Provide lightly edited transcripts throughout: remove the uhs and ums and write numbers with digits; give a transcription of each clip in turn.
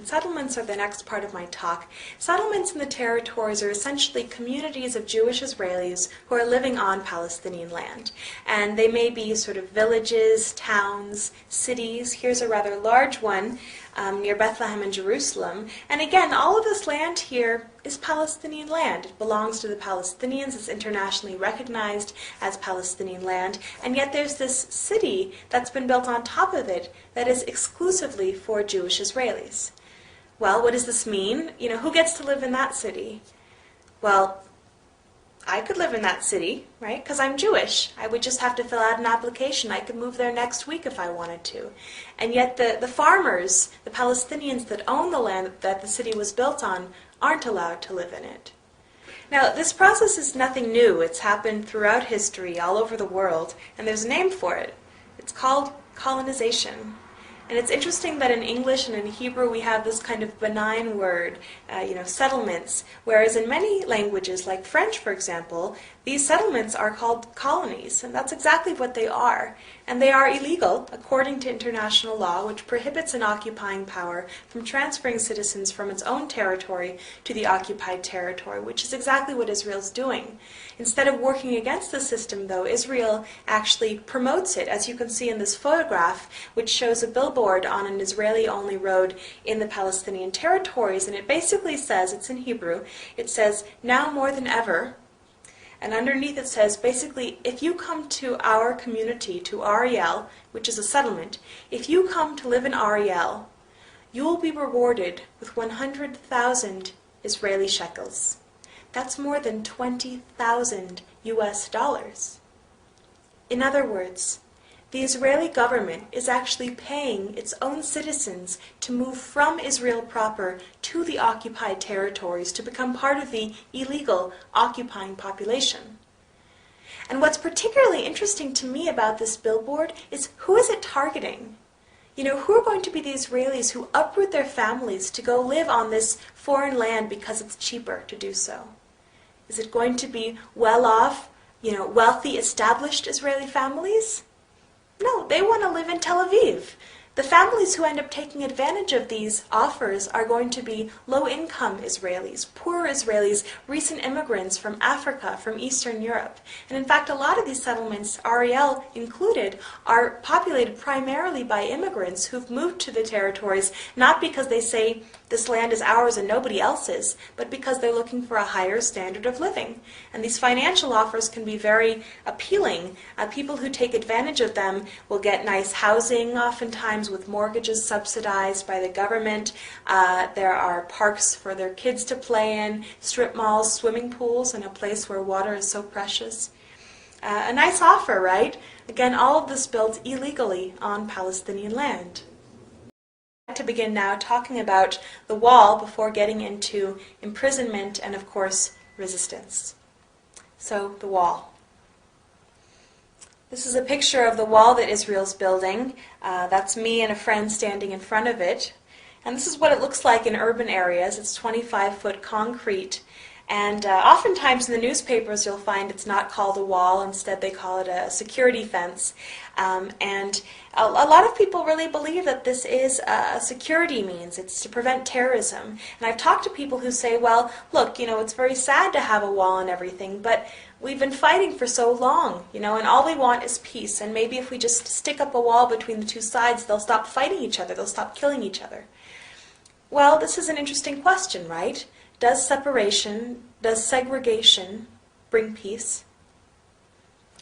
Settlements are the next part of my talk. Settlements in the territories are essentially communities of Jewish Israelis who are living on Palestinian land. And they may be sort of villages, towns, cities. Here's a rather large one near Bethlehem and Jerusalem. And again, all of this land here is Palestinian land. It belongs to the Palestinians. It's internationally recognized as Palestinian land. And yet there's this city that's been built on top of it that is exclusively for Jewish Israelis. Well, what does this mean? Who gets to live in that city? Well, I could live in that city, right? Because I'm Jewish. I would just have to fill out an application. I could move there next week if I wanted to. And yet the farmers, the Palestinians that own the land that the city was built on, aren't allowed to live in it. Now, this process is nothing new. It's happened throughout history, all over the world, and there's a name for it. It's called colonization. And it's interesting that in English and in Hebrew we have this kind of benign word, settlements, whereas in many languages, like French for example, these settlements are called colonies, and that's exactly what they are. And they are illegal according to international law, which prohibits an occupying power from transferring citizens from its own territory to the occupied territory, which is exactly what Israel's doing. Instead of working against the system, though, Israel actually promotes it, as you can see in this photograph, which shows a billboard on an Israeli-only road in the Palestinian territories, and it basically says, it's in Hebrew, it says, "Now more than ever," and underneath it says, basically, if you come to our community, to Ariel, which is a settlement, if you come to live in Ariel, you will be rewarded with 100,000 Israeli shekels. That's more than 20,000 US dollars. In other words, the Israeli government is actually paying its own citizens to move from Israel proper to the occupied territories to become part of the illegal occupying population. And what's particularly interesting to me about this billboard is who is it targeting? Who are going to be the Israelis who uproot their families to go live on this foreign land because it's cheaper to do so? Is it going to be well-off, wealthy, established Israeli families? No, they want to live in Tel Aviv. The families who end up taking advantage of these offers are going to be low-income Israelis, poor Israelis, recent immigrants from Africa, from Eastern Europe. And in fact, a lot of these settlements, Ariel included, are populated primarily by immigrants who've moved to the territories, not because they say this land is ours and nobody else's, but because they're looking for a higher standard of living. And these financial offers can be very appealing. People who take advantage of them will get nice housing, oftentimes with mortgages subsidized by the government. There are parks for their kids to play in, strip malls, swimming pools, and a place where water is so precious. A nice offer, right? Again, all of this built illegally on Palestinian land. I'd like to begin now talking about the wall before getting into imprisonment and, of course, resistance. So, the wall. This is a picture of the wall that Israel's building. That's me and a friend standing in front of it. And this is what it looks like in urban areas. It's 25-foot concrete. And oftentimes in the newspapers you'll find it's not called a wall. Instead they call it a security fence. And a lot of people really believe that this is a security means. It's to prevent terrorism. And I've talked to people who say, well, look, it's very sad to have a wall and everything, but we've been fighting for so long, and all we want is peace. And maybe if we just stick up a wall between the two sides, they'll stop fighting each other. They'll stop killing each other. Well, this is an interesting question, right? Does separation, does segregation bring peace?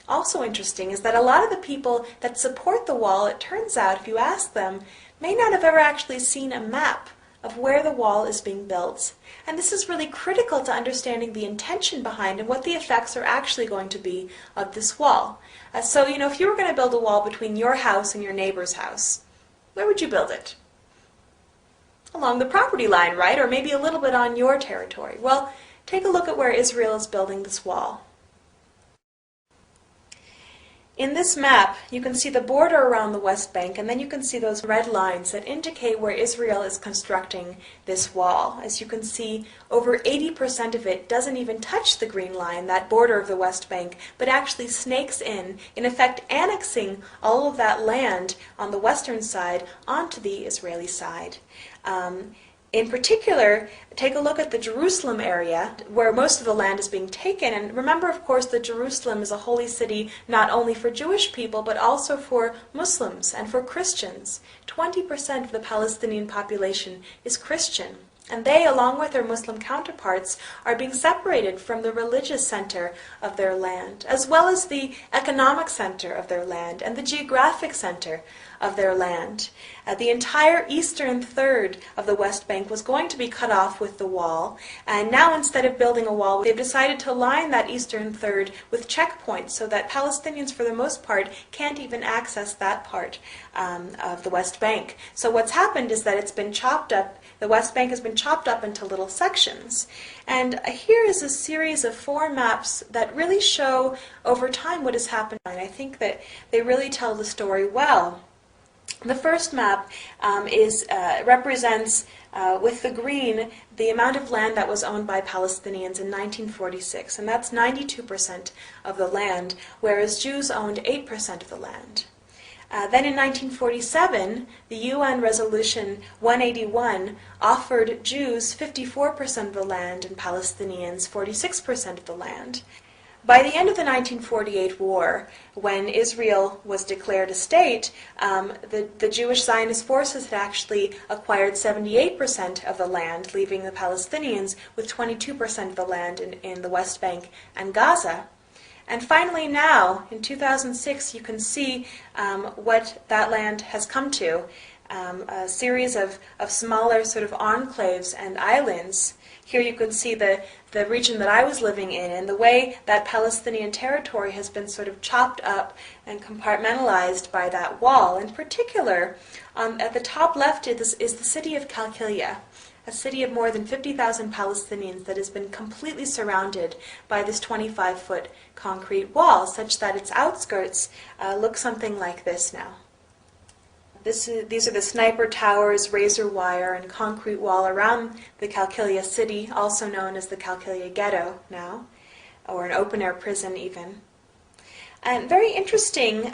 Also interesting is that a lot of the people that support the wall, it turns out, if you ask them, may not have ever actually seen a map of where the wall is being built. And this is really critical to understanding the intention behind and what the effects are actually going to be of this wall. So, if you were going to build a wall between your house and your neighbor's house, where would you build it? Along the property line, right? Or maybe a little bit on your territory. Well, take a look at where Israel is building this wall. In this map, you can see the border around the West Bank, and then you can see those red lines that indicate where Israel is constructing this wall. As you can see, over 80% of it doesn't even touch the green line, that border of the West Bank, but actually snakes in effect annexing all of that land on the western side onto the Israeli side. In particular, take a look at the Jerusalem area, where most of the land is being taken. And remember, of course, that Jerusalem is a holy city not only for Jewish people, but also for Muslims and for Christians. 20% of the Palestinian population is Christian. And they, along with their Muslim counterparts, are being separated from the religious center of their land, as well as the economic center of their land and the geographic center of their land. The entire eastern third of the West Bank was going to be cut off with the wall, and now instead of building a wall, they've decided to line that eastern third with checkpoints so that Palestinians, for the most part, can't even access that part of the West Bank. So what's happened is that it's been chopped up. The West Bank has been chopped up into little sections. And here is a series of 4 maps that really show over time what has happened. And I think that they really tell the story well. The first map represents, with the green, the amount of land that was owned by Palestinians in 1946, and that's 92% of the land, whereas Jews owned 8% of the land. Then in 1947, the UN Resolution 181 offered Jews 54% of the land and Palestinians 46% of the land. By the end of the 1948 war, when Israel was declared a state, the Jewish Zionist forces had actually acquired 78% of the land, leaving the Palestinians with 22% of the land in the West Bank and Gaza. And finally now, in 2006, you can see what that land has come to, a series of smaller sort of enclaves and islands. Here you can see the region that I was living in, and the way that Palestinian territory has been sort of chopped up and compartmentalized by that wall. In particular, at the top left is the city of Qalqilia, a city of more than 50,000 Palestinians that has been completely surrounded by this 25-foot concrete wall, such that its outskirts look something like this now. These are the sniper towers, razor wire, and concrete wall around the Qalqilia city, also known as the Qalqilia ghetto now, or an open-air prison even. And very interesting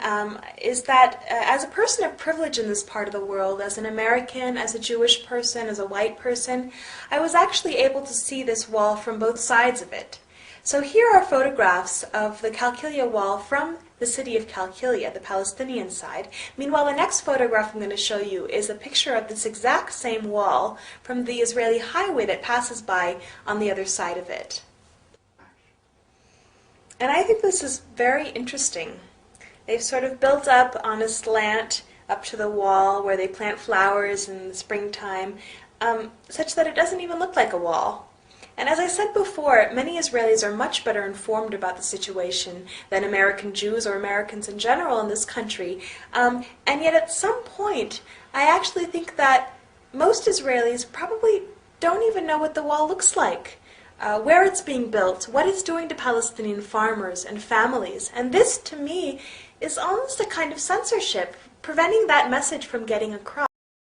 is that as a person of privilege in this part of the world, as an American, as a Jewish person, as a white person, I was actually able to see this wall from both sides of it. So here are photographs of the Qalqilia wall from the city of Qalqilia, the Palestinian side. Meanwhile, the next photograph I'm going to show you is a picture of this exact same wall from the Israeli highway that passes by on the other side of it. And I think this is very interesting. They've sort of built up on a slant up to the wall where they plant flowers in the springtime, such that it doesn't even look like a wall. And as I said before, many Israelis are much better informed about the situation than American Jews or Americans in general in this country. And yet at some point, I actually think that most Israelis probably don't even know what the wall looks like. Where it's being built, what it's doing to Palestinian farmers and families. And this, to me, is almost a kind of censorship, preventing that message from getting across.